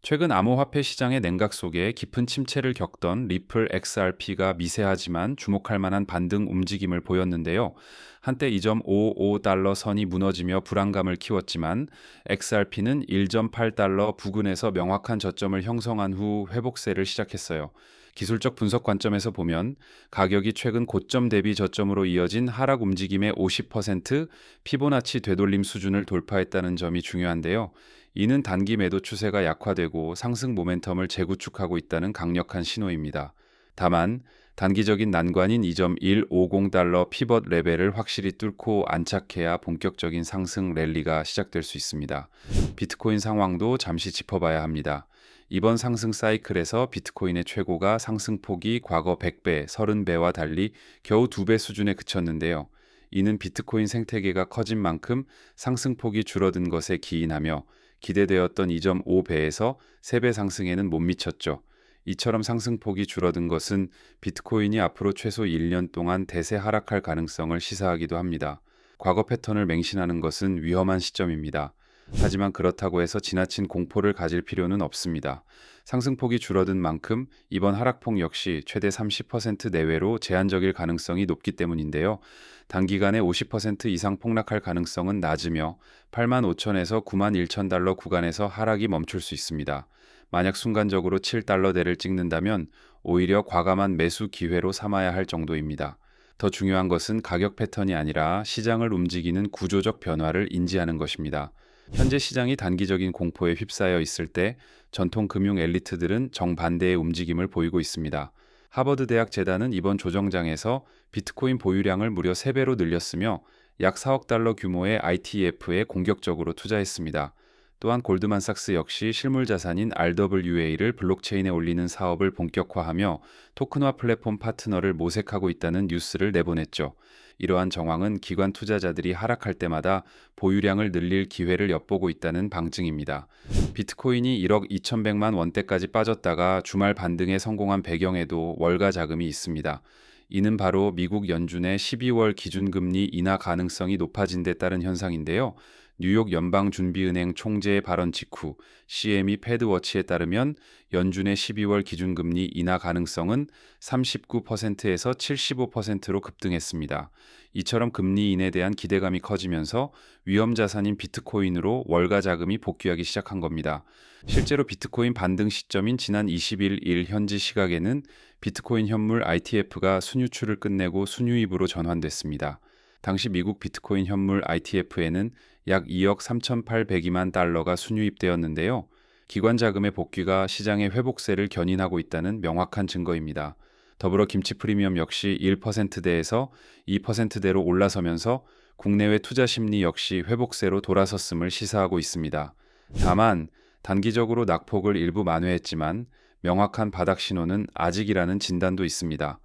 최근 암호화폐 시장의 냉각 속에 깊은 침체를 겪던 리플 XRP가 미세하지만 주목할 만한 반등 움직임을 보였는데요. 한때 2.55달러 선이 무너지며 불안감을 키웠지만 XRP는 1.8달러 부근에서 명확한 저점을 형성한 후 회복세를 시작했어요. 기술적 분석 관점에서 보면 가격이 최근 고점 대비 저점으로 이어진 하락 움직임의 50% 피보나치 되돌림 수준을 돌파했다는 점이 중요한데요. 이는 단기 매도 추세가 약화되고 상승 모멘텀을 재구축하고 있다는 강력한 신호입니다. 다만 단기적인 난관인 2.150달러 피벗 레벨을 확실히 뚫고 안착해야 본격적인 상승 랠리가 시작될 수 있습니다. 비트코인 상황도 잠시 짚어봐야 합니다. 이번 상승 사이클에서 비트코인의 최고가 상승폭이 과거 100배, 30배와 달리 겨우 2배 수준에 그쳤는데요. 이는 비트코인 생태계가 커진 만큼 상승폭이 줄어든 것에 기인하며 기대되었던 2.5배에서 3배 상승에는 못 미쳤죠. 이처럼 상승폭이 줄어든 것은 비트코인이 앞으로 최소 1년 동안 대세 하락할 가능성을 시사하기도 합니다. 과거 패턴을 맹신하는 것은 위험한 시점입니다. 하지만 그렇다고 해서 지나친 공포를 가질 필요는 없습니다. 상승폭이 줄어든 만큼 이번 하락폭 역시 최대 30% 내외로 제한적일 가능성이 높기 때문인데요. 단기간에 50% 이상 폭락할 가능성은 낮으며 8만 5천에서 9만 1천 달러 구간에서 하락이 멈출 수 있습니다. 만약 순간적으로 7달러대를 찍는다면 오히려 과감한 매수 기회로 삼아야 할 정도입니다. 더 중요한 것은 가격 패턴이 아니라 시장을 움직이는 구조적 변화를 인지하는 것입니다. 현재 시장이 단기적인 공포에 휩싸여 있을 때 전통 금융 엘리트들은 정반대의 움직임을 보이고 있습니다. 하버드 대학 재단은 이번 조정장에서 비트코인 보유량을 무려 3배로 늘렸으며 약 4억 달러 규모의 ITF에 공격적으로 투자했습니다. 또한 골드만삭스 역시 실물 자산인 RWA를 블록체인에 올리는 사업을 본격화하며 토큰화 플랫폼 파트너를 모색하고 있다는 뉴스를 내보냈죠. 이러한 정황은 기관 투자자들이 하락할 때마다 보유량을 늘릴 기회를 엿보고 있다는 방증입니다. 비트코인이 1억 2,100만 원대까지 빠졌다가 주말 반등에 성공한 배경에도 월가 자금이 있습니다. 이는 바로 미국 연준의 12월 기준금리 인하 가능성이 높아진 데 따른 현상인데요. 뉴욕 연방준비은행 총재의 발언 직후 CME 패드워치에 따르면 연준의 12월 기준금리 인하 가능성은 39%에서 75%로 급등했습니다. 이처럼 금리 인하에 대한 기대감이 커지면서 위험자산인 비트코인으로 월가 자금이 복귀하기 시작한 겁니다. 실제로 비트코인 반등 시점인 지난 21일 현지 시각에는 비트코인 현물 ITF가 순유출을 끝내고 순유입으로 전환됐습니다. 당시 미국 비트코인 현물 ITF에는 약 2억 3,802만 달러가 순유입되었는데요. 기관 자금의 복귀가 시장의 회복세를 견인하고 있다는 명확한 증거입니다. 더불어 김치 프리미엄 역시 1%대에서 2%대로 올라서면서 국내외 투자 심리 역시 회복세로 돌아섰음을 시사하고 있습니다. 다만 단기적으로 낙폭을 일부 만회했지만 명확한 바닥 신호는 아직이라는 진단도 있습니다.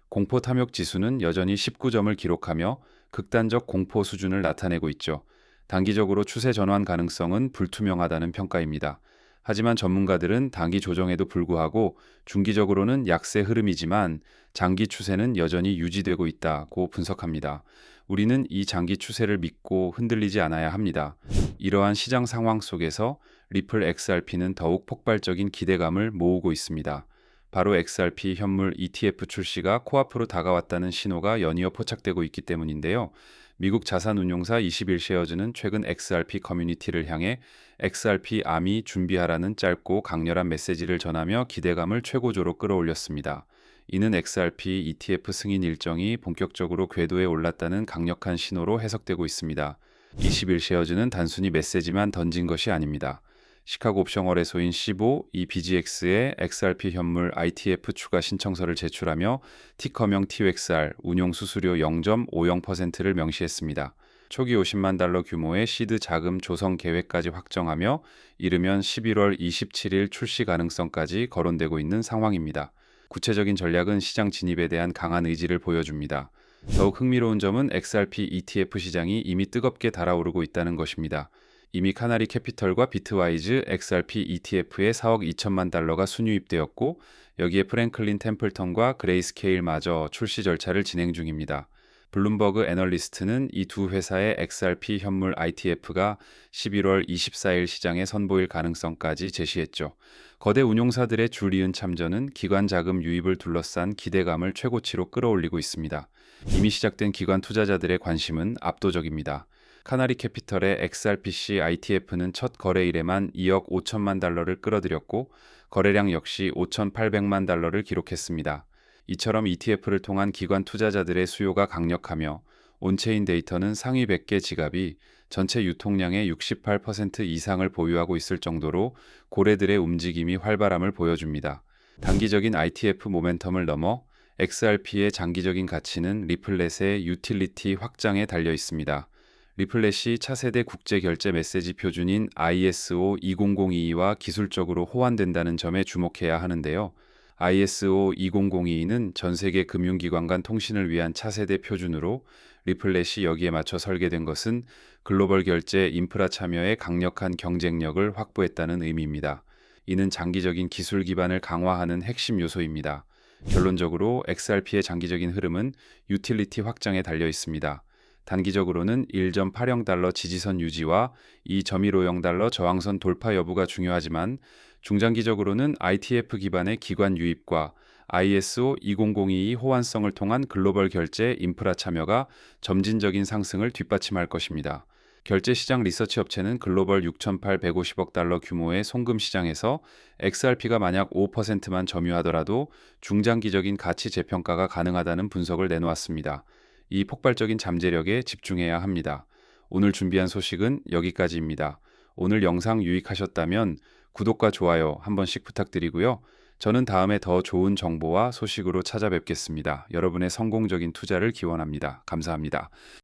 공포 탐욕 지수는 여전히 19점을 기록하며 극단적 공포 수준을 나타내고 있죠. 단기적으로 추세 전환 가능성은 불투명하다는 평가입니다. 하지만 전문가들은 단기 조정에도 불구하고 중기적으로는 약세 흐름이지만 장기 추세는 여전히 유지되고 있다고 분석합니다. 우리는 이 장기 추세를 믿고 흔들리지 않아야 합니다. 이러한 시장 상황 속에서 리플 XRP는 더욱 폭발적인 기대감을 모으고 있습니다. 바로 XRP 현물 ETF 출시가 코앞으로 다가왔다는 신호가 연이어 포착되고 있기 때문인데요. 미국 자산운용사 21쉐어즈는 최근 XRP 커뮤니티를 향해 XRP 아미 준비하라는 짧고 강렬한 메시지를 전하며 기대감을 최고조로 끌어올렸습니다. 이는 XRP ETF 승인 일정이 본격적으로 궤도에 올랐다는 강력한 신호로 해석되고 있습니다. 21쉐어즈는 단순히 메시지만 던진 것이 아닙니다. 시카고 옵션 거래소인 시보, 이 BGX에 XRP 현물 ITF 추가 신청서를 제출하며 티커명 TXR, 운용 수수료 0.50%를 명시했습니다. 초기 50만 달러 규모의 시드 자금 조성 계획까지 확정하며 이르면 11월 27일 출시 가능성까지 거론되고 있는 상황입니다. 구체적인 전략은 시장 진입에 대한 강한 의지를 보여줍니다. 더욱 흥미로운 점은 XRP ETF 시장이 이미 뜨겁게 달아오르고 있다는 것입니다. 이미 카나리 캐피털과 비트와이즈 XRP ETF에 4억 2천만 달러가 순유입되었고 여기에 프랭클린 템플턴과 그레이스케일마저 출시 절차를 진행 중입니다. 블룸버그 애널리스트는 이 두 회사의 XRP 현물 ITF가 11월 24일 시장에 선보일 가능성까지 제시했죠. 거대 운용사들의 줄이은 참전은 기관 자금 유입을 둘러싼 기대감을 최고치로 끌어올리고 있습니다. 이미 시작된 기관 투자자들의 관심은 압도적입니다. 카나리 캐피털의 XRPC ITF는 첫 거래일에만 2억 5천만 달러를 끌어들였고 거래량 역시 5,800만 달러를 기록했습니다. 이처럼 ETF를 통한 기관 투자자들의 수요가 강력하며 온체인 데이터는 상위 100개 지갑이 전체 유통량의 68% 이상을 보유하고 있을 정도로 고래들의 움직임이 활발함을 보여줍니다. 단기적인 ITF 모멘텀을 넘어 XRP의 장기적인 가치는 리플렛의 유틸리티 확장에 달려 있습니다. 리플렛이 차세대 국제 결제 메시지 표준인 ISO 20022와 기술적으로 호환된다는 점에 주목해야 하는데요. ISO 20022는 전 세계 금융기관 간 통신을 위한 차세대 표준으로 리플렛이 여기에 맞춰 설계된 것은 글로벌 결제 인프라 참여에 강력한 경쟁력을 확보했다는 의미입니다. 이는 장기적인 기술 기반을 강화하는 핵심 요소입니다. 결론적으로 XRP의 장기적인 흐름은 유틸리티 확장에 달려 있습니다. 단기적으로는 1.80달러 지지선 유지와 2.15달러 저항선 돌파 여부가 중요하지만 중장기적으로는 ITF 기반의 기관 유입과 ISO 20022 호환성을 통한 글로벌 결제 인프라 참여가 점진적인 상승을 뒷받침할 것입니다. 결제시장 리서치 업체는 글로벌 6,850억 달러 규모의 송금 시장에서 XRP가 만약 5%만 점유하더라도 중장기적인 가치 재평가가 가능하다는 분석을 내놓았습니다. 이 폭발적인 잠재력에 집중해야 합니다. 오늘 준비한 소식은 여기까지입니다. 오늘 영상 유익하셨다면 구독과 좋아요 한 번씩 부탁드리고요. 저는 다음에 더 좋은 정보와 소식으로 찾아뵙겠습니다. 여러분의 성공적인 투자를 기원합니다. 감사합니다.